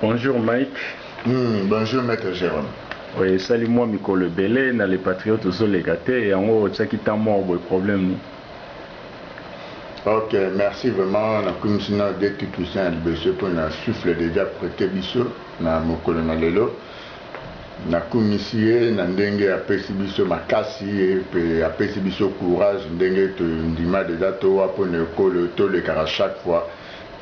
Bonjour Mike. Bonjour Maître Jérôme. Oui, salut moi Mikolo Belé, na les patriotes aux légatés et en haut, ça qui t'a mort le problème. Ok, merci vraiment. La commission de tout ça, pour la souffle déjà prêté biso, na mokolo na lelo. Na commission na ndenge apesi biso makasi et puis apesi biso courage ndenge to ndima déjà to apone ekolo to le kara chaque fois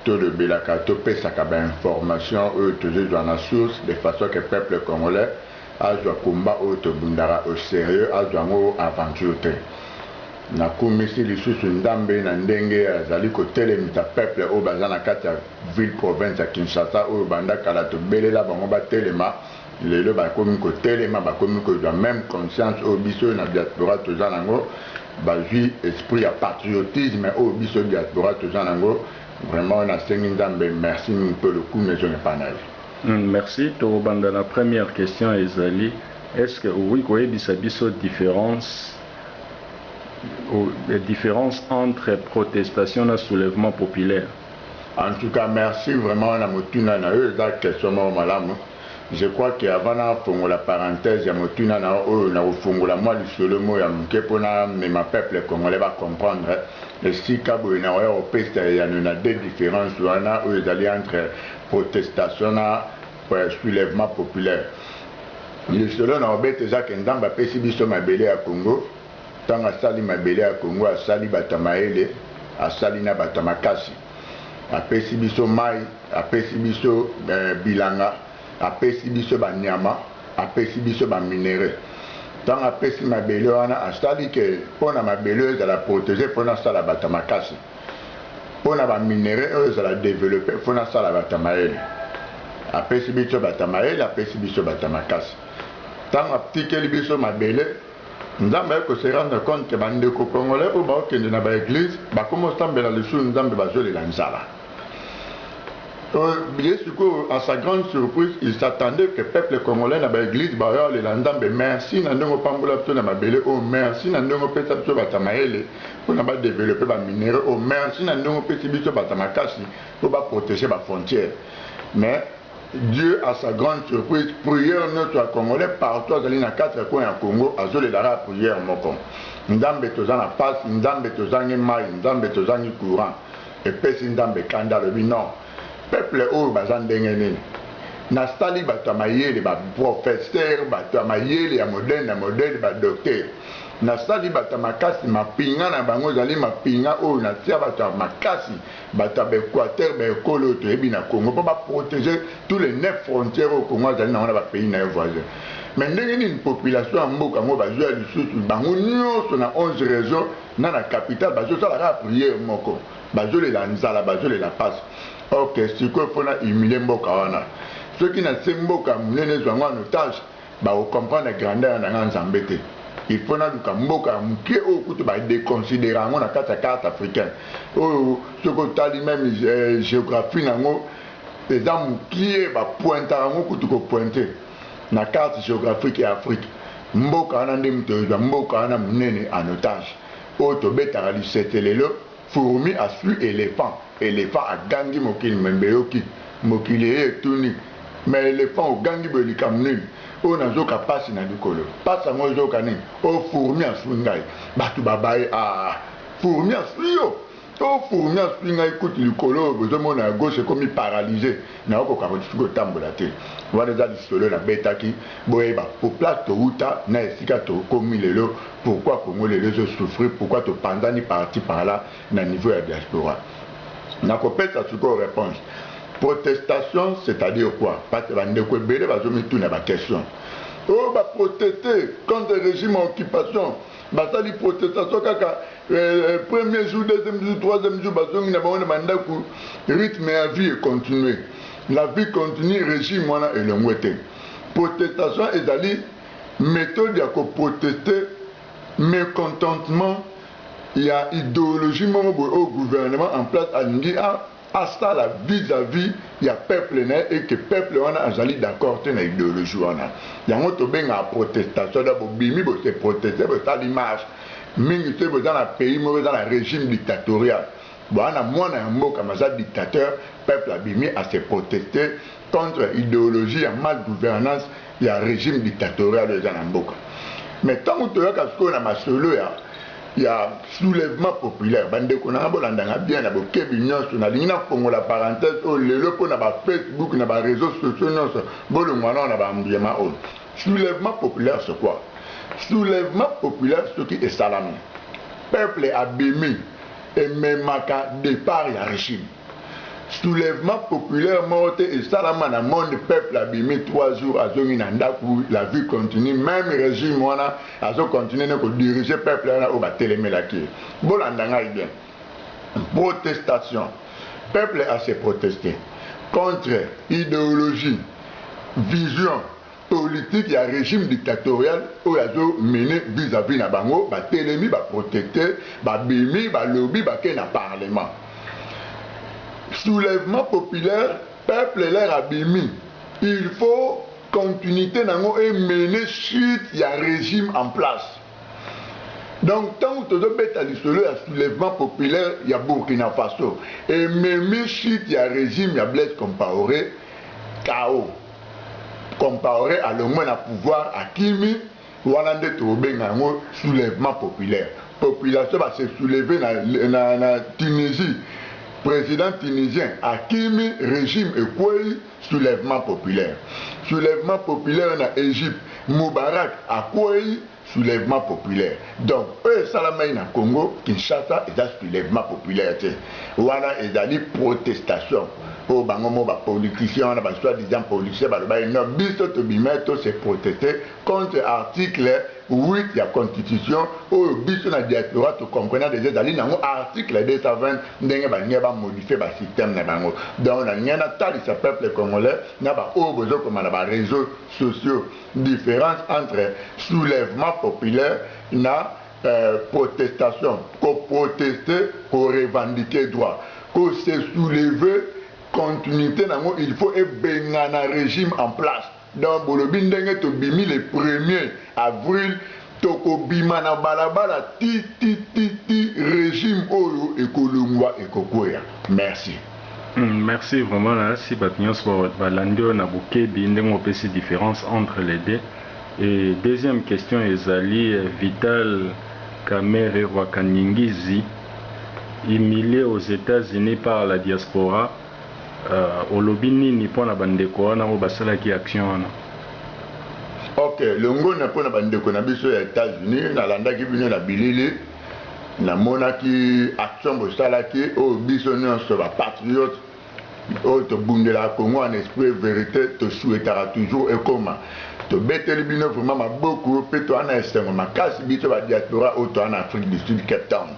to le belaka to pesaka ba information to dans la source de façon que le peuple congolais a joué combat au to bundara au sérieux a joué aventure te. Na komisi lisusu ndambe na ndenge azali kotelemisa peuple oyo baza na kati ya ville province ya Kinshasa oyo banda kala tobelela bango batelema lelo bakomi kotelema bakomi kozwa même conscience oyo biso na diaspora toza nango bazwi esprit ya patriotisme oyo biso diaspora toza nango vraiment nasengi nzambe merci mpe lokumu ezongepanai. Merci. Tobanda la première question ezali est-ce que oui koyebisa biso les différences entre protestation et soulèvement populaire? En tout cas, merci vraiment na motuna na eux za question malamu. Je crois qu'avant na fongo la parenthèse ya motuna na o na fongo la moi lisolo mo ya mke pona mais ma peuple congolais va comprendre le sika bo na o peste ya na deux différences wana o ezali entre protestation na soulèvement populaire. Lisolo na obete za kendamba pesi biso mabele ya Congo. Tant asali mabele ya Congo asali batamaele asali na batamakasi apesi biso mai apesi biso bilanga apesi biso banyama apesi biso baminere tant apesi mabele wana asali ke pona mabele ezala protéger pona sala batamakasi pona baminere ezala développer pona sala batamaele apesi biso batamaele apesi biso batamakasi tant atikeli biso mabele nzambe ko se rendre compte que bandeko congolais ou ba okende na ba église ba komo stambela lesu nzambe bazolela nzala. Bien sûr, à sa grande surprise, il s'attendait que le peuple congolais na ba église ba yo le nzambe merci na ndongo pambola to na mabele oh merci na ndongo pesa to batamaele pour na ba développer ba minéraux oh merci na ndongo pesa biso batamakasi pour ba protéger ba frontière. Mais Dieu, à sa grande surprise, prière notre Congolais partout dans les 4 coins à Congo, à Zolé la prière moko. Ndambe tozan la passe, ndambe tozan ni mai, ndambe tozan ni courant. Et puis ndambe kanda le non. Peuple ou bazan dengene. Na stali batamayele ba professeur, batamayele ya modèle ba docteur. Na stali batamakasi mapinga na bango zali mapinga o na tia batamakasi batabe Équateur be kolo to ebi na Congo pour protéger tous les 9 frontières au Congo zali na ba pays na voisins. Mais ndenge ni population ya mboka ngo bazwa lisusu bango nyonso na 11 régions na capitale bazo sala la prière moko bazo le la nzala bazo le la passe. OK, ce que fona humilier mboka wana. Ceux qui na semboka munene zwango en otage ba comprendre la grandeur na nzambe te. Il faut que mboka muke o kutu ba déconsidérer ngo na carte africaine o soko tali même géographie nango exemple mukie ba pointa ngo kutu ko pointer na carte géographique ya Afrique mboka na ndem to mboka na munene en otage o to betara lisetelelo fourmi a su éléphant a gangi mokili membeyoki mokili etuni mais éléphant o gangi bolika munene o nazoka pasi na likolo pasa ngo zoka nini o fourmi asungai batu babaye fourmi asuyo o fourmi asungai kuti likolo bozomo na gauche comme paralysé na okoka ko tambola te wana za lisolo na betaki boyeba pour place to uta na esika to komi lelo pourquoi Congo lelo zo souffrir pourquoi to pandani parti par là na niveau ya diaspora na kopesa suko réponse. Protestation, c'est-à-dire quoi? Parce que bandeko ebele bazomituna ba question. Oh ba protester contre le régime en occupation. Basali protestation kaka premier jour, deuxième jour, troisième jour bazongi na bango mandaku rythme ya vie continue. La vie continue régime wana elongwete. Protestation ezali méthode ya ko protester mécontentement il y a idéologie au gouvernement en place à Ngi à ça la vis-à-vis il y a peuple et que peuple on a jali d'accord na idéologie wana yango to benga protestation d'abord bimi bo se protester bo ça l'image mingi te bo dans la pays mo dans la régime dictatorial Bwana mwana ya mboka maza dictateur, peuple abimi à se protester contre l'idéologie en mal gouvernance et un régime dictatorial de Zanamboka. Mais tant que tu as na masolo il y a soulèvement populaire. Bande ko na bolandanga bien na bokebi nyonso na lingina pongo la parenthèse o lelo po na ba Facebook na ba réseaux sociaux nyonso bolo mwana na ba mbiema o. Soulèvement populaire c'est quoi? Soulèvement populaire ce qui est salamé. Peuple abimi et memaka départ ya régime. Soulèvement populaire morte et salama na monde peuple abimi 3 jours à zongi na ndaku la vie continue même régime wana azo continuer na ko diriger peuple na o ba telemelaki bolandanga bien protestation peuple a se protester contre idéologie vision politique et régime dictatorial o azo mener vis-à-vis na bango ba telemi ba protester ba bimi ba lobby ba ke na parlement. Soulèvement populaire, peuple l'air abîmé. Il faut continuité et mener chute, il y a un régime en place. Donc, tant que tu as soulèvement populaire, il y a Burkina Faso. Et même chute, il y a un régime, il y a Blaise Compaoré, chaos. Compaoré à le moins à pouvoir à Kimi, ou à soulèvement populaire. Population va se soulever dans la Tunisie. Président tunisien, Hakimi, régime et quoi, soulèvement populaire. Soulèvement populaire en Égypte, Moubarak, à quoi, soulèvement populaire. Donc, eux, Salamay na Congo, Kinshasa, et un soulèvement populaire. Voilà, et des protestations. Pour bangomo ba politicien, on a soi-disant policier, non, biso to bimeto se protester contre l'article 8 de la Constitution, où biso na diaspora to comprendre des dali nango article 220 ndenge ba ngeba modifier ba système na bango. Donc na ngena tali sa peuple congolais na ba o bozo comme na ba réseaux sociaux, différence entre soulèvement populaire na protestation, ko protester, ko revendiquer droit, ko se soulever continuité il faut un régime en place. Donc bolobi ndenge to bimi le 1er avril toko bima na balabala ti régime oyo ekolongwa ekokoya. Merci. Merci vraiment là si batnyos balandio na bokebi ndenge opesi différence entre les deux. Et deuxième question ezali Vital Kamere Rwakaningizi, humilié aux États-Unis par la diaspora. Olobini ni pona bandeko wana o basalaki action wana. Ok, le ngo na pona bandeko na biso ya États-Unis na landaki bino na bilili na monaki action bosalaki o biso nyonso ba patriote o to bundela Congo en esprit vérité to souhaitera toujours et comment to beteli bino vraiment maboko pe to ana esengo makasi biso ba diaspora o to en Afrique du Sud Cape Town.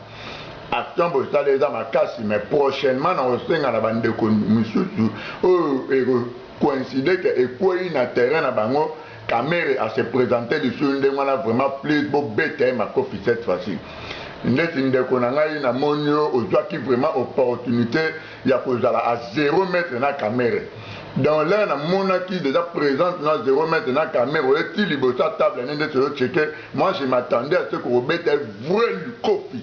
Action postale eza makasi mais prochainement na osenga na bandeko misusu oyo coïncide que ekoyi na terrain na bango Kamere a se présenter du sur ndenge wana vraiment plus beau bête makofi cette fois-ci. Ndeti ndeko na ngai na monio ozwaki vraiment opportunité ya kozala à 0 mètre na Kamere. Dans l'air na monaki déjà présente na 0 mètre na Kamere et libosa table nende se checker. Moi je m'attendais à ce que Robert vrai kofi.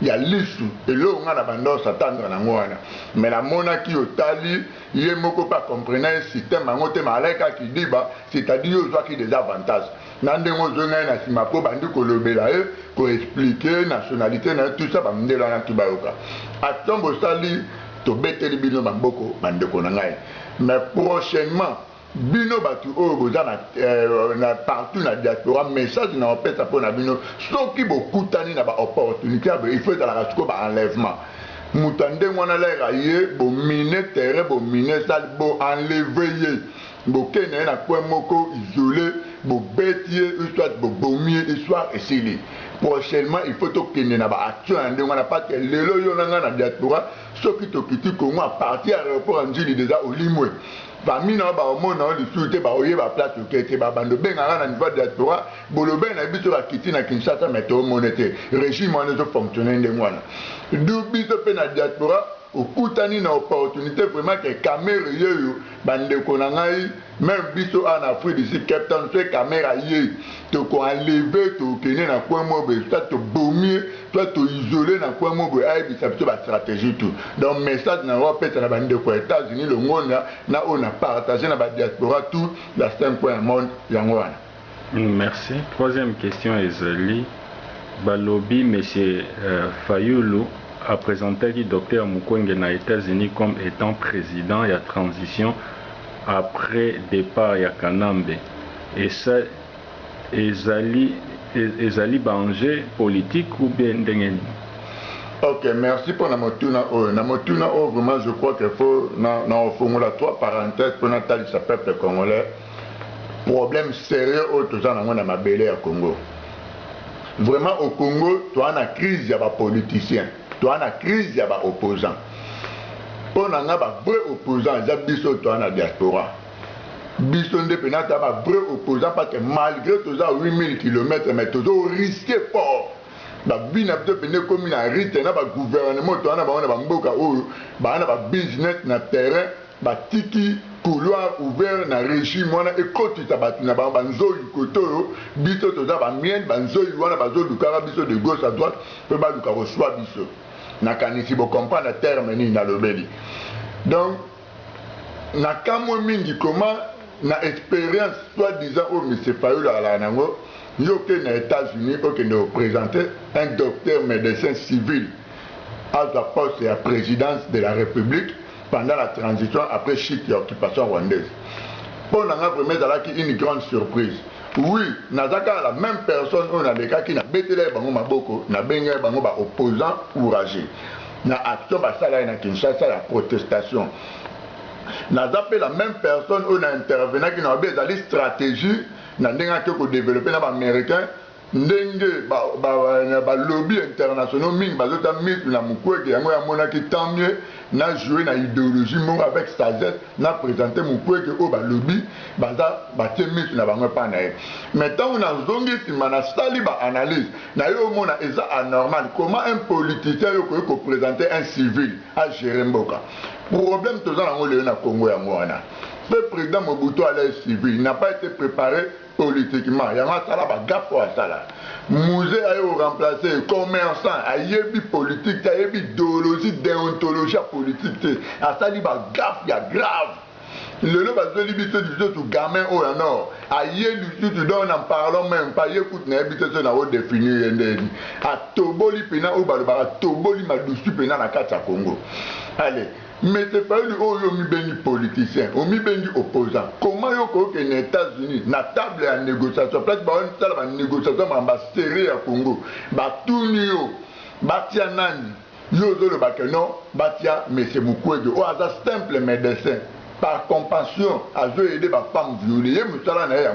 Il y a l'issue et là on a la bande s'attendre na ngwana mais la monarchie otali yé moko pas comprendre un système mangote malaika qui dit bah c'est-à-dire aux qui des avantages nande ngozonga na simako bandi ko lobela ko expliquer nationalité na tout ça bamndela na tubayoka atombo sali to beteli bino bamboko bande ko na ngai mais prochainement bino batu oyo boza na partout na diaspora message na opesa po na bino soki bokutani na ba opportunité il faut ezalaka siko ba enlèvement moto ndenge wana lera ye bomine terrain bomine sale bo enlever ye bokende na coin moko isolé bobeti ye histoire bobomie histoire esili prochainement il faut tokende na ba action ndenge wana parce que lelo yo nanga na diaspora soki tokiti Congo à partir aéroport Njili déjà olimwe bamina ba omona li suite ba oye ba place okete ba bando benga na niveau diaspora bolobe na biso ba kiti na Kinshasa mais to monete régime wana zo fonctionner ndenge wana du biso pe na diaspora okutani na opportunité vraiment que caméra yoyo bandeko na ngai même biso en Afrique d'ici Cape Town fait caméra yé to ko enlever to kene na coin mobe toi to bomie toi to isoler na coin mobe ay bisa biso ba stratégie tout donc message na wa peta na bandeko aux États-Unis le monde na on a partagé na ba diaspora tout la 5 coins monde yango wana. Merci. Troisième question Ezali Balobi monsieur Fayulu a présenté le docteur Mukwege aux États-Unis comme étant président et à transition après départ ya Kanambe et ça ezali danger politique ou bien ndengeni. Ok, merci pour la motuna vraiment je crois qu'il faut na formula trois parenthèses pour natali sa peuple congolais problème sérieux au tout ça na mabele ya Congo. Vraiment au Congo, tu as une crise, il y a des politiciens, tu as une crise, il y a des opposants. Pour nous, les vrais opposants, il y a des diaspora. Biso indépendant, il y a des vrais opposants parce que malgré tout ça, 8000 km, mais tu as risqué fort. Il y a des gouvernements, tu as des business, na terrain, tiki couloir ouvert na régime wana ekotisa bato na banzoi koto biso toza ba mienne banzoi wana bazo lukara biso de gauche à droite pe ba luka reçoit biso na kanisi bo comprendre terme ni na lobeli donc na kamo mingi comment na expérience soit disant au monsieur Fayulu ala nango yo ke na États-Unis pour que nous présenter un docteur médecin civil à la poste et à présidence de la République pendant la transition après chute et occupation rwandaise. Pour nous, vraiment, c'est une grande surprise. Oui, nous avons la même personne on a des cas qui n'a pas été opposant courageux. Dans l'action de Kinshasa, la protestation. Nous avons la même personne on a intervenu qui n'a pas des stratégies dans le développement américain. Ndenge ba lobby international mingi bazota mitu na Mukwege yango ya monaki tant mieux na jouer na idéologie mon avec sagesse na présenter Mukwege au ba lobby baza batie mitu na bango pa na ye maintenant on a zongi tima na sali ba analyse na yo mona eza anormal comment un politicien yo ko présenter un civil à gérer mboka problème toza nango le na Congo ya mwana le président Mobutu allait civil n'a pas été préparé politiquement. Il y a un salaire à gap pour un salaire. Musée a remplacé commerçant, a yebi politique, a yebi idéologie, déontologie politique. A ça dit bah gap, il y a grave. Le lot va se limiter du tout gamin au nord. A yebi du tout dont en parlons même pas. Écoute, n'a habité ça n'a pas défini. A Toboli pena ou balbara Toboli madusu pena na kata Congo. Allez. Mais c'est pas lui où il y a des politiciens, il y a des opposants. Comment il y a des États-Unis, na table de négociation, place de négociation, mais serré à Congo, tout nio, batia nani, yozo le bakeno, batia monsieur Mukwege, ou à simple médecin. Par compassion, à aider les femmes violées,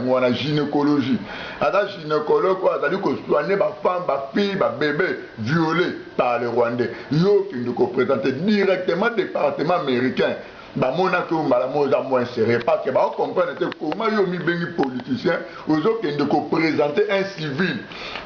nous avons gynécologie. À la gynécologue, à dire que soigner les femmes, les filles, les bébés violés par les Rwandais. Yo qui nous représentent directement le département américain. Bah mon accord malamosa moins serré parce que bah on comprend comment yo mi bengi politicien aux autres qui nous présenter un civil.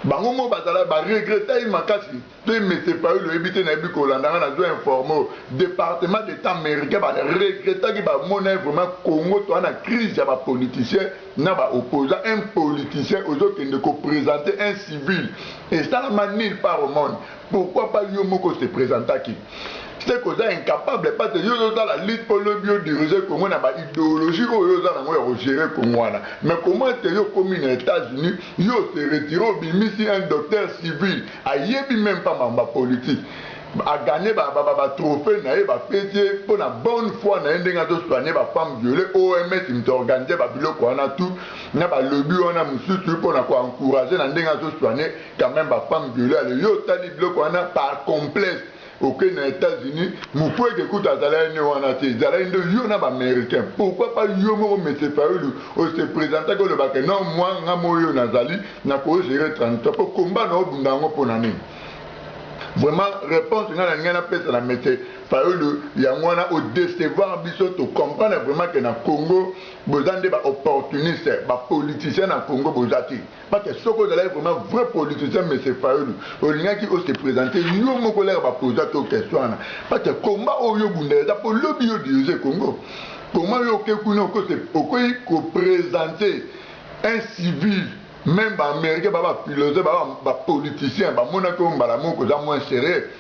Bah on mo bazala bah regretter il makasi. Toi mais c'est pas le habiter na biko landa na zo informer département d'état américain bah regretter que bah mon vraiment Congo toi na crise ya ba politicien na ba opposant un politicien aux autres qui nous présenter un civil et ça la manille pas au monde. Pourquoi pas yo moko se présenter qui c'est que vous êtes incapable parce que vous avez la lutte pour le bio-diriger comme on a une idéologie où vous avez gérer comme on a. Mais comment est-ce comme aux États-Unis, vous se retirez au bimisi un docteur civil, à yebi même pas ma politique. A gagné ba trophée na ba pétier pour la bonne foi na ndenga to soigner ba femme violée OMS il organiser ba biloko na tout na ba lobby on a mususu pour na ko encourager na ndenga to soigner quand même ba femme violée yo tali biloko na par complexe aucun aux États-Unis, vous pouvez écouter à Zalaïne ou en Asie, Zalaïne de Yonab américain. Pourquoi pas Yomo, mais c'est pas eux, ou se présenter comme le bac. Non, moi, Namoyo Nazali, n'a pas géré 30 ans pour combattre au Bundango pour l'année. vraiment réponse nga na pesa na métier Fayulu yangwana au décevoir biso to comprendre vraiment que na Congo bozande ba opportuniste ba politicien na Congo bozati parce que soko de là vraiment vrai politicien monsieur Fayulu olinga qui se présenter yo moko l'air ba poser to question parce que combat oyo bundeza pour lobby yo diriger Congo comment yo ke kuno ko se okoyi ko présenter un civil même ba américain ba philosophe ba politicien ba monako mbala moko za moins sérieux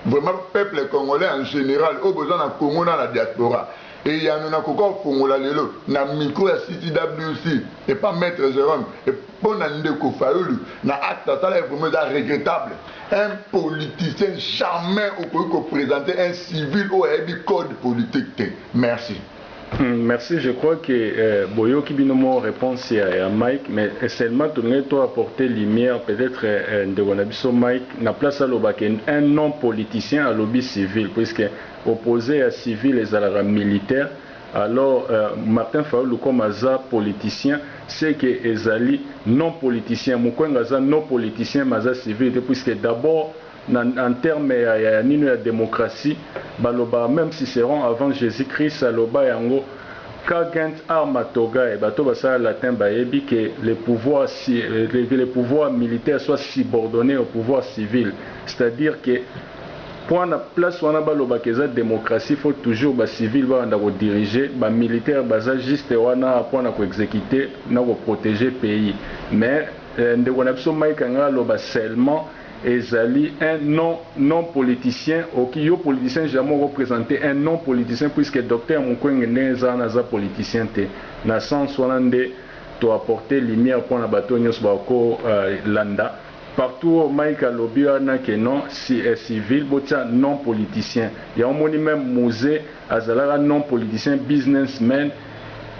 vraiment peuple congolais en général au besoin na Congo na la diaspora et il y a nous na koko fongola lelo na micro ya CTWC et pas maître Jérôme et pour na ndeko Fayulu na acte ça est vraiment regrettable un politicien jamais au présenter un civil au code politique. Merci. Merci, je crois que Boyo Kibinomo réponse à Mike, mais seulement tourner toi apporter lumière peut-être de Gonabiso Mike, na place à l'obak un non-politicien à lobby civil, puisque opposé à civil et à la militaire, alors Martin Fayulu comme Aza politicien, c'est que Ezali non-politicien, Mukwengaza non-politicien, Maza civil, puisque d'abord, en termes de démocratie, baloba même Cicéron avant Jésus-Christ, aloba yango kagent armatoga et bato basa latin baebi que les pouvoirs militaires soient subordonnés au pouvoir civil, c'est-à-dire que pour la place où on a baloba que la démocratie, il faut toujours ba civil ba diriger, ba militaire basa juste wana pour na ko exécuter, na ko protéger pays, mais ndeko na biso Mike nga loba seulement ezali un non politicien qui yo politicien jamais représenté un non politicien puisque docteur Mukwege neza naza politicien te na sens wana nde to apporter lumière pour na bato nyos bako landa partout Mike alobi wana que non si civil botia non politicien ya omoni même musée azalaka non politicien businessman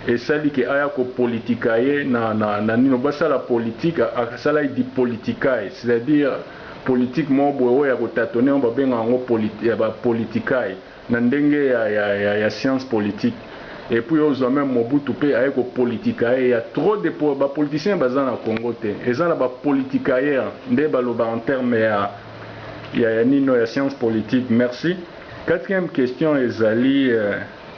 et sali ke aya ko politikaye na nino basa la politique asala di politikaye, c'est-à-dire politique mo boyo ya kotatone on ba benga ngo politikaye na ndenge ya science politique et puis aux même Mobutu pe aya ko politikaye ya trop de politiciens baza na Congo te ezala ba politikaye nde baloba en terme ya nino ya science politique. Merci. Quatrième question ezali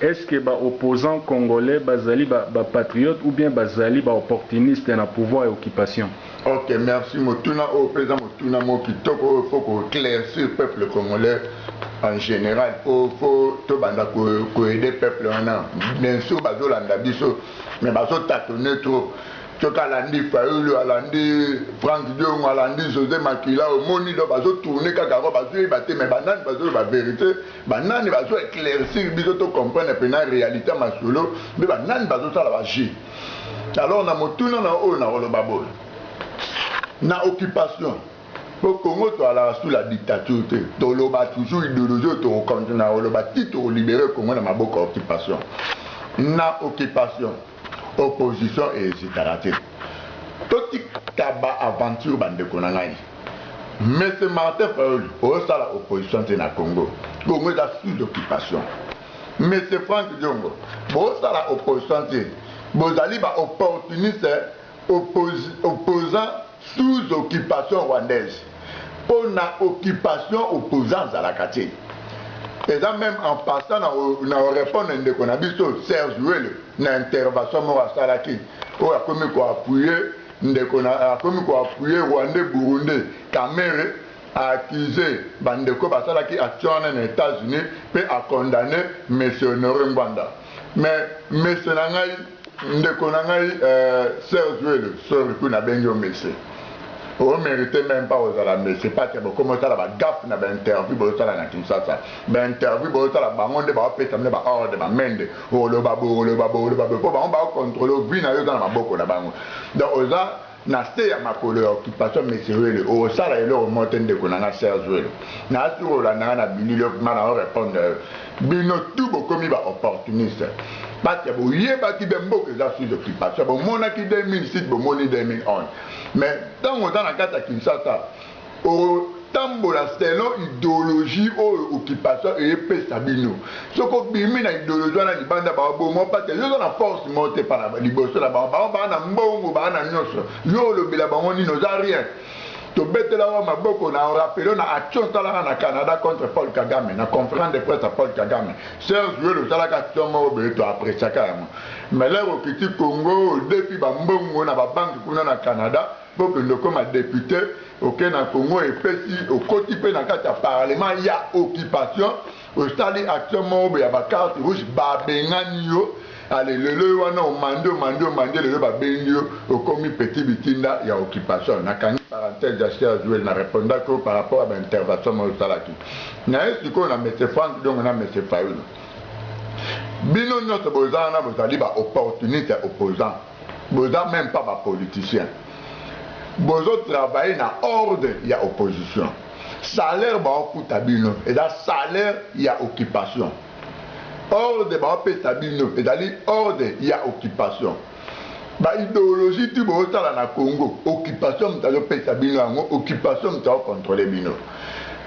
est-ce que les opposants congolais bazali ba patriotes ou bien bazali ba opportunistes dans le pouvoir et occupation? Ok, merci. Motuna au président Motuna mo kitoko faut éclaircir le peuple congolais en général. Faut to banda ko aider peuple wana. Bien sûr bazolanda biso mais bazo tâtonner trop. Toka landi Fayulu alandi Franck Diongo alandi José Makila au moni do bazo tourner kaka ko bazo ibate mais banani bazo ba vérité banani bazo éclaircir biso to comprendre pe na réalité masolo mais banani bazo sala ba ji. Alors na motuna na o na lo babol na occupation au Congo to ala sous la dictature to lo ba toujours idéologie to continue na lo ba titre libérer Congo na maboko occupation na occupation opposition et hésitation. Tout kaba aventure bande konangai. Mais ce Martin Fayulu, au sala opposition na Congo. Congo est sous occupation. Mais ce Franck Diongo, au sala opposition bozali ba opportuniste opposant sous occupation rwandaise. Pour na occupation opposant à la quartier. Et ça même en passant na répondre à ndeko na biso Serge Ouele na intervention mo asalaki o akomi ko appuyer ndeko na akomi ko appuyer Rwanda Burundi Cameroun a accusé bandeko basalaki action en États-Unis pe a condamné monsieur Honoré Ngwanda mais monsieur na ngai ndeko na ngai Serge Ouele sorry ku na bengi o monsieur on ne mérite même pas aux alarmes, c'est pas que comment ça va gaffe na interview bo ça na Kinshasa ba interview bo ça la bangonde ba pesa na ba ordre ba mende o le babo po ba on ba contrôler vie na yo dans maboko na bango donc oza na se ya makolo occupation monsieur o ça la le remonter de konanga Serge na sur la na bililo na répondre bino tout bokomi ba opportuniste parce que vous y bâti bembo que ça sous occupation bon mon qui 2006 bon mon 2011 mais tant on dans la carte à Kinshasa au tambola selon idéologie ou occupation et pe sabino ce ko bimi na idéologie na libanda ba bon moi parce que yo na force monter par la liboso la ba na mbongo ba na nyoso yo le bila ba on ni nos rien tobetela wa maboko na rappelé na action talaka na Canada contre Paul Kagame na conférence de presse à Paul Kagame Serge le talaka action mo be to après ça carrément mais là au petit Congo depuis ba mbongo na ba banque kuna na Canada pour que nous comme député au na Congo et pesi au côté na kata parlement il y a occupation au stade action mo be ya ba carte rouge ba bengani yo allez le wana o mando le ba benyo au commis petit bitinda ya occupation na kan parenthèse d'acheter jouer na répondre que par rapport à l'intervention mo salaki na est-ce qu'on a monsieur Franck donc on a monsieur Fayoul bino notre bozana bozali ba opportunité opposant boza même pas ba politicien bozo travailler na ordre ya opposition salaire ba okuta bino et da salaire ya occupation ordre ba opesa bino et dali ordre ya occupation ba idéologie tu bo tala na Congo occupation mtazo pesa bino yango occupation mtazo contrôler bino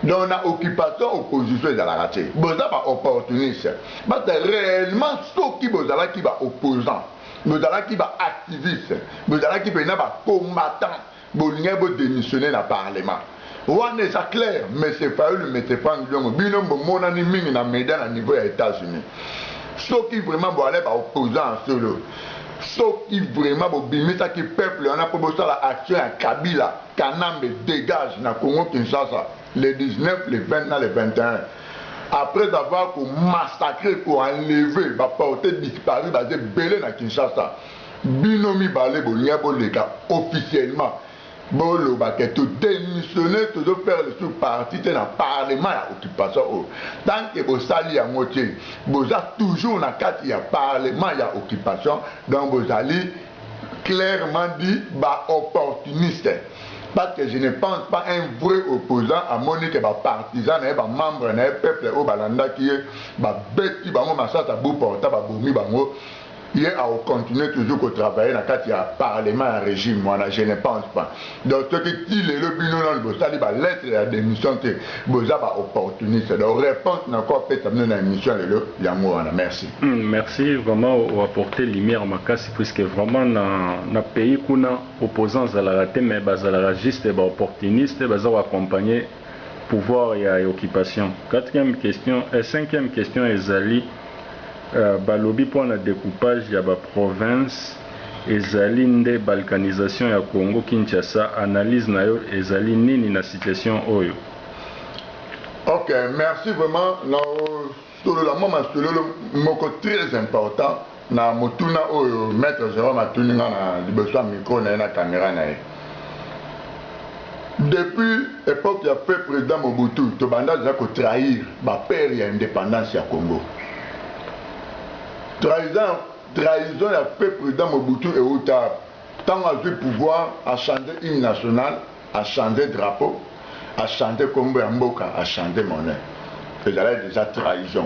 donc na occupation opposition ezala raté boza ba opportuniste ba réellement soki bozala ki ba opposant bozala ki ba activiste bozala ki pena ba combattant bolinga bo démissionner na parlement wana c'est clair mais c'est pas le mettre pas ndongo bino bomona ni mingi na média na niveau ya États-Unis soki vraiment bo aller ba opposant solo soki vraiment bo bimisa ki peuple on a pour la action à Kabila Kanambe dégage na Congo Kinshasa les 19 les 20 les 21 après avoir massacré pour enlever ba porter disparu basé belé na Kinshasa binomi balé bo lia bo leka officiellement bolo baké tout démissionner tout faire le sous parti dans le parlement à occupation tant que vous sali à moitié vous êtes toujours dans quatre ya parlement ya occupation donc vous allez clairement dit bah opportuniste parce que je ne pense pas un vrai opposant à Monique bah partisan et bah membre d'un peuple au balanda qui est bah bête bah moi ça bout porta bah boumi bah moi hier à continuer toujours à travailler dans le parlement à régime, moi je ne pense pas. Donc ce qui est le bino dans le bossa, il va lettre la démission que bossa va opportuniste. Donc réponse n'a encore pas amené dans l'émission le yango ana. Merci. Merci vraiment au apporter lumière makasi puisque vraiment na pays kuna opposants à la raté mais bazala juste et opportuniste bazala accompagner pouvoir et occupation. Quatrième question et cinquième question ezali balobi pour le découpage ya ba province ezali nde balkanisation ya Congo Kinshasa analyse na yo ezali nini na situation oyo. Ok, merci vraiment na solo la mama solo moko très important na motuna oyo maître Jérôme atuninga na liboso micro na caméra na ye. Depuis époque ya fait président Mobutu to banda za ko trahir ba père ya indépendance ya Congo. Trahison a fait président Mobutu et Outa. Tant à du pouvoir à chanter hymne national, à chanter drapeau, à chanter Kombo Mboka, à chanter monnaie. C'est déjà trahison.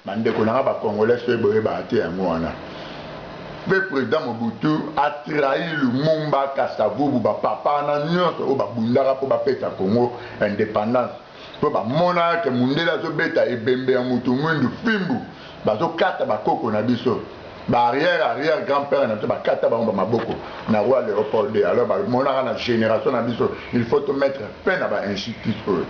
Mande konanga ba Congolais se boye ba ate ya mwana. Le président Mobutu a trahi le Mumba Kasavubu ba papa na nyonso o ba bundara po ba peta Congo indépendance. Po ba mona ke mundela zo beta ebembe ya mutu mwindu fimbu. Bazo kata bakoko na biso ba arrière grand-père na ba kata ba maboko na roi Léopold II. Alors ba monara na génération na biso il faut te mettre fin à ba institution.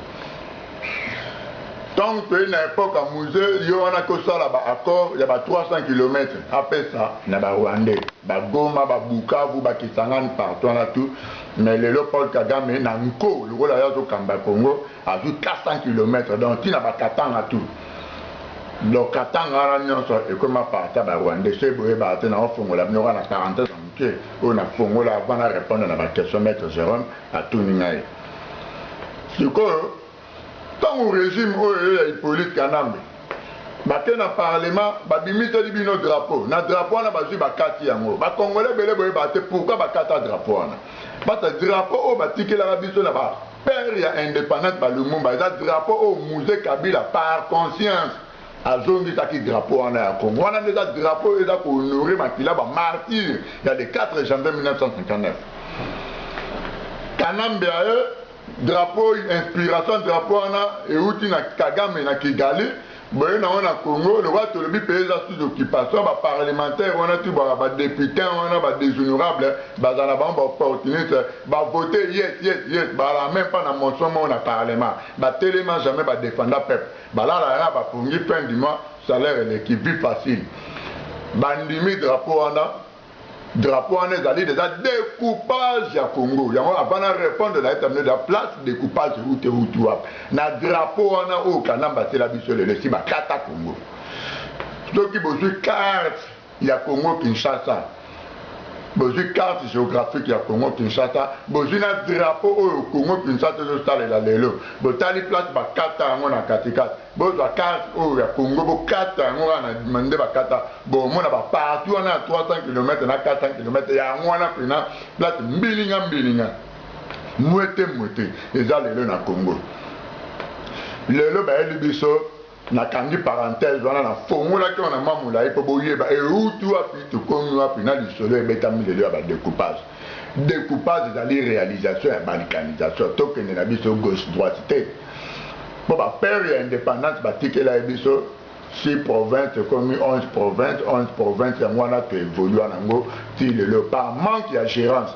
Donc na époque à musée yo wana ko sala ba accord ya ba 300 km après ça na ba Rwandais ba Goma ba Bukavu ba Kisangani partout na tout mais le Léopold Kagame na nko le roi ya zo kamba Congo a vu 400 km donc il na ba katanga tout. Donc, Katanga, et comme parti à Rwanda, c'est pour battre dans le fond, on a 40 ans, on a fond, avant de répondre à la question, maître Jérôme, à tout le monde. Du coup, tant au régime, il y a police Kanambe. Dans le parlement, il y a un drapeau. Dans le drapeau, il y a un kati. Les Congolais, pourquoi il y a un drapeau? Parce que le drapeau, il y a un père indépendant, le drapeau au musée Kabila par conscience. Azongi taki drapeau en Congo. On a déjà drapeau et là pour honorer Makila ba martyr. Il y a le 4 janvier 1959. Kanambe drapeau inspiration drapeau na euti na Kagame na Kigali boye na wana Congo le wato le pays sous occupation ba parlementaire on a tout ba député on a ba déshonorable ba dans la bande opportuniste ba voter yes ba la même pas na motion on a parlement ba tellement jamais ba défendre peuple ba là ba pour fin du mois salaire qui vit facile bandimi drapeau on est allé déjà découpage à Congo avant de répondre de la place découpage route na drapeau on a au kanamba c'est la biso le si ba kata Congo ceux qui besoin carte il y a Congo Kinshasa besoin carte géographique il y a Congo Kinshasa besoin na drapeau au Congo Kinshasa de stade la lelo botali place ba kata on a katika besoin carte au Congo bo kata on a demandé ba kata bon on a ba partout on a 300 km na 400 km ya on a pena place mbilinga mwete eza lelo na Congo lelo ba elibiso na kangi parenthèse wana na fongola ki wana mamula ipo boyeba eutu api tokomi api na lisolo ebetami lelo ya badécoupage découpage ezali réalisation ya balkanisation tokende na biso gauche droite te po bapere ya indépendance batikela ye biso 6 provinces ekomi 11 provinces yango wana toévolue yango ti lelo par manque ya gérance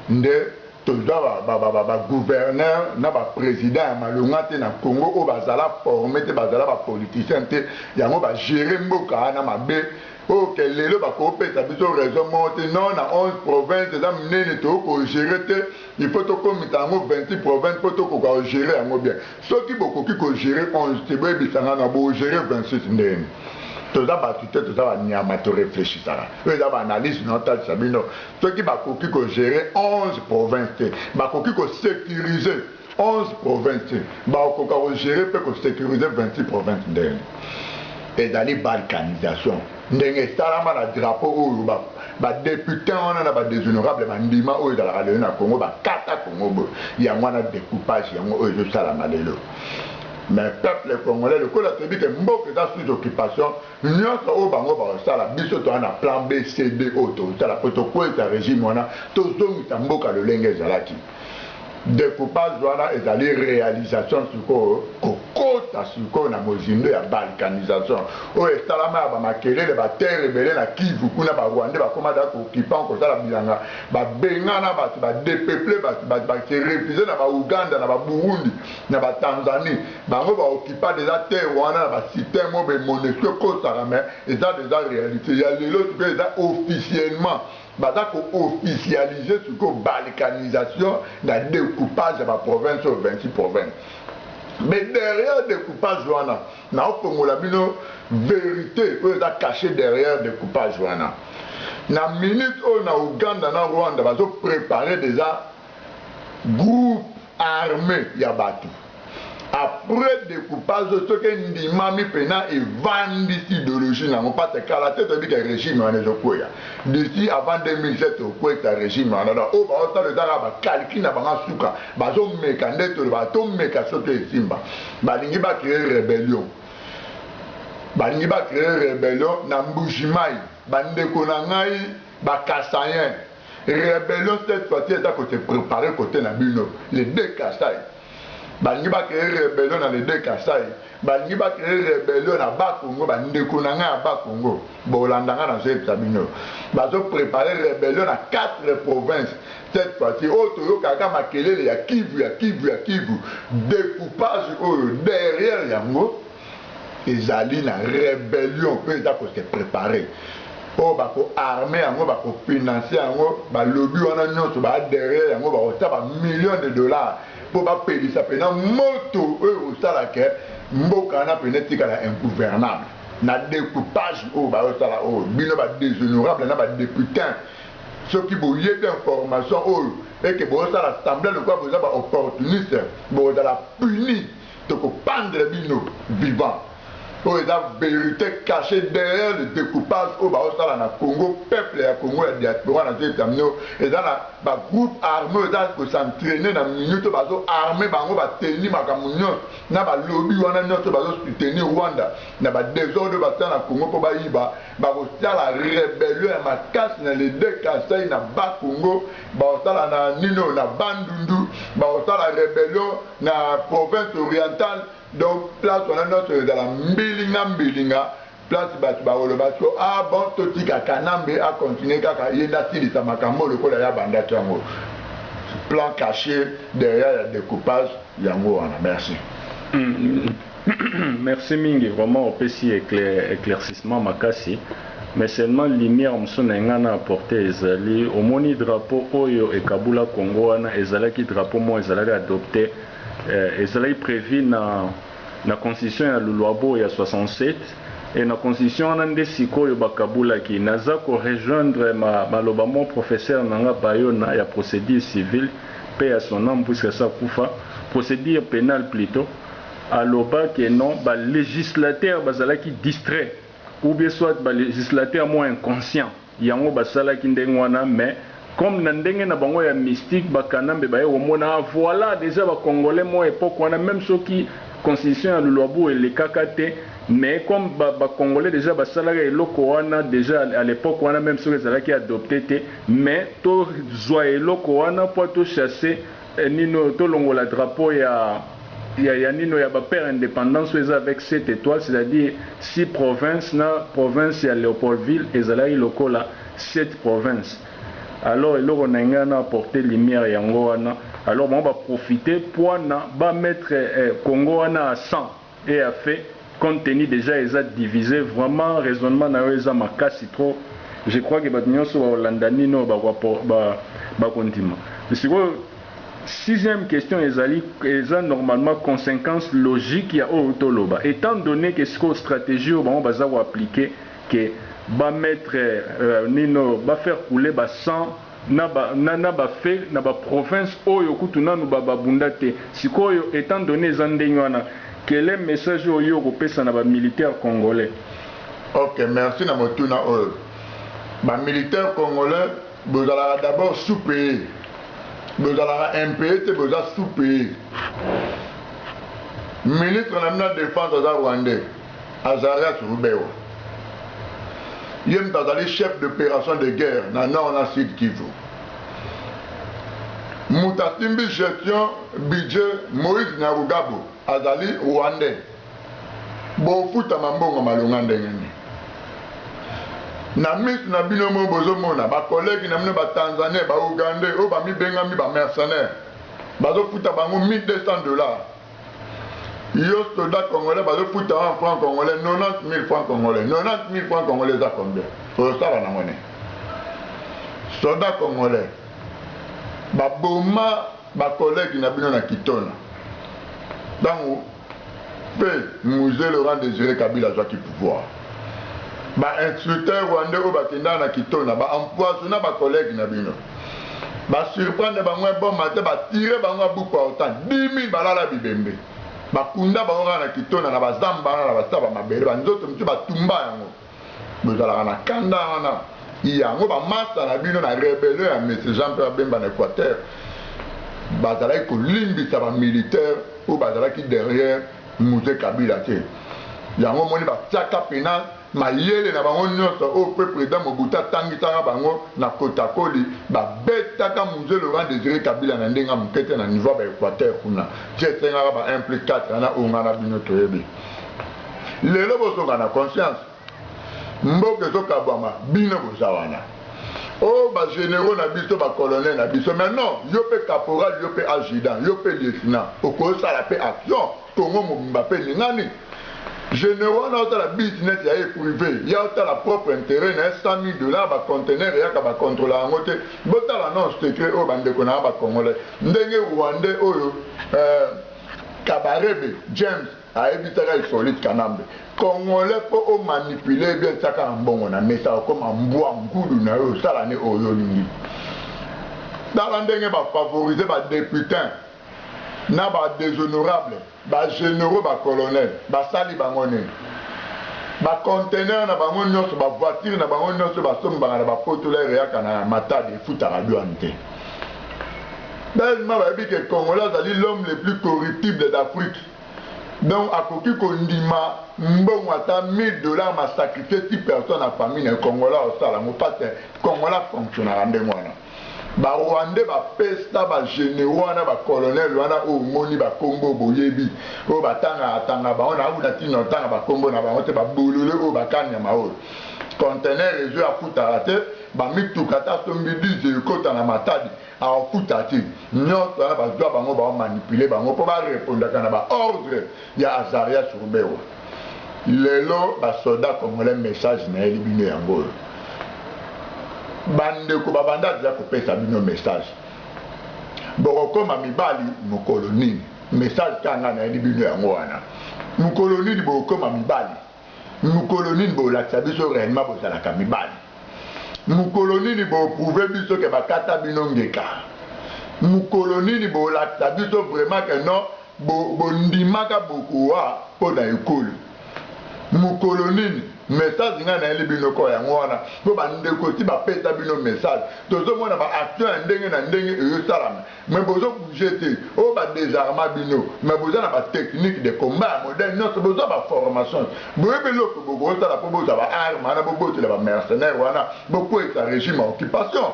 nde toza ba gouverneur na ba président ya malonga te na Congo o bazala formé te bazala ba politicien te yango ba gérer mboka na mabe o ke lelo ba ko pesa biso raison monte non na 11 provinces za mnene to ko gérer te il faut to komita yango 26 provinces pour to ko gérer yango bien soki bokoki ko gérer 11 te boye bisanga na bo gérer 26 ndeni toza batute toza banyama to réfléchissaka oyo eza baanalyse notalisa bino soki bakoki kogérer 11 provinces te bakoki kosécuriser 11 provinces te bakoka kogérer mpe kosécuriser 26 provinces ndenge ezali balkanisation ndenge esalama na drapeau oyo badéputé wana na badéshonorable bandima oyo ezalaka lelo na Congo bakata Congo boye yango wana découpage yango oyo ezosalama lelo. Mais peuple congolais, le coup de dit que Mbok est sous occupation, nous sommes au bango par la biso to na plan B, C, D, auto, ça la protocole est un régime, on a tous les Mbok à le lingue zalaki. Découpage wana ezali réalisation suko kokota suko na mozindo ya balkanisation oyo esalama ya bamakelele baterre ebele na Kivu kuna barwande bakomada kokipa kosala bilanga babengana bato badepeuple bato baserefuse na bauganda na baburundi na batanzanie bango baokipa deja terre wana na basystème oyo bemonusco ekosaka mais eza deja réalité ya lelo suko eza officiellement baza officialiser ce que balkanisation na découpage de la province aux 26 provinces. Mais derrière découpage wana na ofongola bino vérité peut être caché derrière découpage wana. Na minute au na Uganda na Rwanda bazo préparer déjà groupe armé ya batu. Après découpage, ce que Ndimami Pena et vendit idéologie n'a pas de caractère de le régime en Ezokoya. D'ici avant 2007, au Koueta régime en Ezokoya, au Baota de Daraba, Kalki n'a pas souka, Bazo Mekande, le bateau Mekasote et Simba. Balingi va créer rébellion. Balingi va créer rébellion, Nambujimai, Bandeko Nangai, Bakasayen. Rébellion cette fois-ci est à côté préparé côté Nabino, les deux Kassai. Balingi ba créer rébellion dans les deux Kassai. Balingi ba créer rébellion na Bakongo, bandeko na nga Bakongo. Bolandanga na Zé Sabino. Bazo préparer rébellion na 4 provinces. Cette fois-ci, Otoyo Kaka Makelele ya Kivu. Découpage derrière yango. Ezali na rébellion peut être se préparer. Oh bako armé yango bako financer yango ba lobby wana nyonso ba derrière yango ba ota ba millions de dollars. Pour pas payer ça pena moto au salake mboka na pena tikala ingouvernable na découpage au ba sala au bino ba déshonorable na ba député ceux qui boyé d'information au et que bo sala assemblée le quoi vous ba opportuniste bo da la puni to ko pendre bino vivant. Oh, il y a la vérité cachée derrière le découpage au Baosala na Congo, peuple ya Congo, la diaspora na Zétamino, et dans la groupe armé, il faut s'entraîner dans une minute, baso armé, bango ba tenir makamunyo, na ba lobby wana nyoto baso soutenir Rwanda, na ba désordre basa na Congo pour ba iba, ba osala la rébellion ya makasi na les deux Kasai na ba Congo, ba osala na Nino na Bandundu, ba osala la rébellion na province orientale. donc place wana nyonso ezala mbilinga place bato bakoloba so ah bon totika kanambe akontinue kaka ye ndasilisa makambo lokola ya bandaki yango plan caché derrière la découpage yango wana. Merci. Merci mingi, vraiment au PC éclaircissement makasi. Mais seulement lumière msona ngana apporté ezali au moni drapeau oyo e Kabula Congo wana ezalaki drapeau mo ezalaki adopté ezalaki prévu na constitution ya Luluabo ya 67 et na constitution wana nde sikoyo bakabulaki naza ko rejoindre maloba mon professeur nanga bayona ya procédure civile paix à son nom puisque ça kufa procédure pénale plutôt aloba que non ba législateur bazalaki distrait ou bien soit ba législateur moins inconscient yango basalaki ndenge wana mais comme na ndenge na bango ya mystique bakanambe baye omona voilà déjà ba congolais mo époque wana même ceux qui constitution ya Luluabo et les kakate mais comme ba congolais déjà basalaka eloko wana déjà à l'époque wana même ceux qui adopté mais to zwa eloko wana po to chasser nino to longola drapeau ya nino ya ba père indépendance avec 7 étoiles, c'est-à-dire 6 provinces na province ya Léopoldville ezalaki lokola 7 provinces. Alors eloko na ngana apporter lumière yango wana. Alors on va profiter pour ba mettre Congo wana à 100 et à fait compte tenu déjà ils ont divisé vraiment raisonnement na eza makasi trop. Je crois que batinyo so Hollande no ba continue. Sixième question est normalement conséquence logique ya Otoloba. Étant donné que ce stratégie au moment baza appliquer que ba mettre nino ba faire couler ba sang na ba fait na ba province oyo kutuna no ba bundate. Sikoyo étant donné zandengwana quel est le message oyo kopesa na ba militaires congolais? OK, merci na motuna oyo. Ba militaires congolais bozala d'abord sous-payés. Vous allez impayé, vous allez sous-payé. Ministre de la Défense de Rwandais, Azaria Tsubeo. Il est chef d'opération de guerre dans le nord et sud Kivu. Moutatimbi gestion budget Moïse Nyarugabo, Azali Rwandais. Bofuta mambongo malungande ngene. Na mis na binomo bozomona ba collègue na mino ba Tanzanie ba Ougandais o ba mi benga mi ba mercenaires bazo futa bango $1,200 yo soldat congolais bazo futa en francs congolais 90 000 francs congolais 90 000 francs congolais za combien pour ça na monnaie soldat congolais ba boma ba collègue na bino na Kitona dango pe musée Laurent Désiré Kabila za ki pouvoir ba instructeur rwandais o bakenda na Kitona ba empoisonner ba collègue na bino ba surprendre bango bon matin ba tirer bango buku autant 10 000 balala bibembe ba kunda bango na Kitona na bazamba na basaba mabele ba nzoto mtu ba tumba yango bozala na kanda wana yango ba massa na bino na rebelle ya M. Jean-Pierre Bemba na Équateur bazala ko limbisa ba militaire ou bazala ki derrière Mouzé Kabila te yango moni ba tiaka penal mayele na bango nyonso o pe président Mobuta tangitanga bango na kotakoli ba betaka Mouzé Laurent Désiré Kabila na ndenga mukete na niveau ba Équateur kuna jetenga ba 1+4 na ongana bino toyebi lelo bosonga na conscience mboke zokabwama bino bozawana o ba généraux na biso ba colonel na biso mais non yo pe caporal yo pe adjudant yo pe lieutenant okosala pe action Congo mobimba pe ningani généraux na la business ya privé ya la propre intérêt na $100,000 ba conteneur ya ka ba contrôler en côté botala non secret o bande ko na ba congolais ndenge rwandais oyo Kabarebe James a évité solide kanambe congolais po o manipuler bien saka mbongo na mesa comme mbwa ngulu na yo sala ne oyo lingi dans ndenge ba favoriser ba députés na ba déshonorable ba généraux ba colonel ba sali bangone ba conteneur na bango nyonso ba voiture na bango nyonso ba somba na ba potolaire ya kana matade futa radio ante tellement ba bi que Congolais est l'homme le plus corruptible d'Afrique donc à koki kondima mbongo ata $1,000 ma sacrifier 6 personnes à famille na Congolais au sala mo pas Congolais fonctionnaire ndenge wana ba Rwandais ba pesta ba généraux wana ba colonel wana o moni ba kombo boyebi o batanga ba on a una tino tanga ba kombo na ba on te ba bulule o ba kanya maolo conteneur réseau a futarate ba mituka ta sombi 10 kota na matadi a futati nyonso wana ba doit bango ba manipuler bango po ba répondre kana ba ordre ya Azaria Surbewa lelo ba soldat congolais message na elibino yango bande ko babanda za ko pesa bino message bokoma mibali mukolo nini message kanga na elibino yango wana mukolo nini bokoma mibali mukolo nini bolakisa biso réellement bozalaka mibali mukolo nini boprouve biso ke bakata bino ngeka mukolo nini bolakisa biso vraiment que non bondimaka bokowa mpo na ekolo mukolo nini message nga na elibino ko yango wana po bandeko ti bapesa bino message tozomona ba action ya ndenge na ndenge eyosalama mais bozo bouger te o ba désarma bino mais boza na ba technique de combat moderne nyonso boza ba formation boyebi loko bokosala po boza ba arme wana bobotela ba mercenaire wana bokwesa régime ya occupation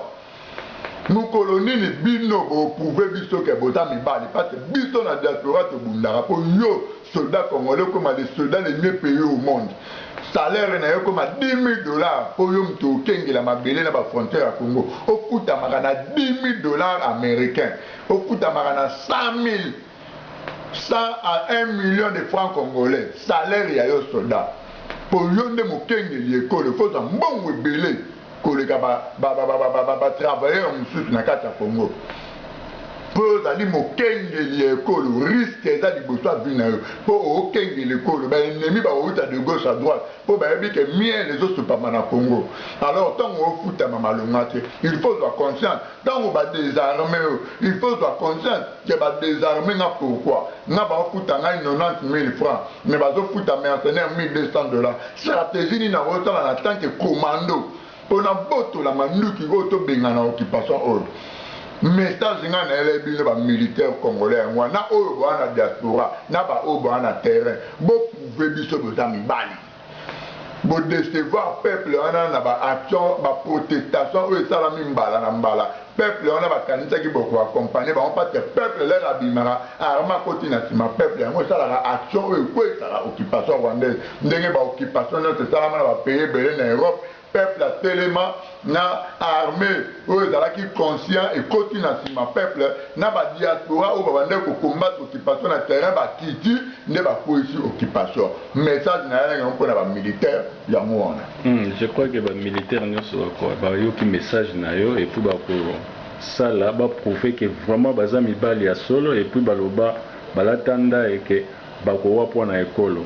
mukolo nini bino boprouve biso ke boza mibali parce que biso na diaspora tobundaka po yo soldat congolais comme les soldats les mieux payés au monde salaire na yo comme $10,000 pour yo mtu okengela mabele na ba frontière ya Congo okutamaka na $10,000 américains okutamaka na 100 à 1 million de francs congolais salaire ya yo soldat pour yo nde mokengeli ekole foza mbongo ebele koleka ba travailleur mosusu na kati ya Congo po ozali mokengeli ekolo risque eza liboso avi na yo po okengeli ekolo baennemi baouta de gauche à droite po bayebi ke miel ezosopama na Congo alors ntango ofutama malonga te il faut zwa conscience ntango badésarme yo il faut zwa conscience ke badésarme nga pourquoi nga baofuta ngai 90 000 francs mais bazofuta mercenaire $1,200 stratégie nini nakosala na tant que commando mpona botola manduki oyo tobenga na occupation oyo message nga na elebino ba militaire congolais yango na oyo boa na diaspora na ba oyo boa na terrain boprouve biso boza mibali bodecevoir peuple wana na ba action ba protestation oyo esalami mbala na mbala peuple wana bakanisaki bokoaccompagne bango parce peuple lelo abimaka arma koti na nsima peuple yango esalaka action oyo ekwesaka occupation rwandaise ndenge baoccupation nyonso esalama na bapays ebele na Europe peuple atelema na armée oyo ezalaki conscient ekoti na nsima peuple na badiaspora oyo babandaki kokombate occupation na terrain bakiti nde bakwesi occupation message na yango mpona bamilitaire yango wana je crois que bamilitaire nyonso bayoki message na yo et puis bakosala baprouve ke vraiment baza mibali ya solo et puis baloba balatanda eke bakowa mpo na ekolo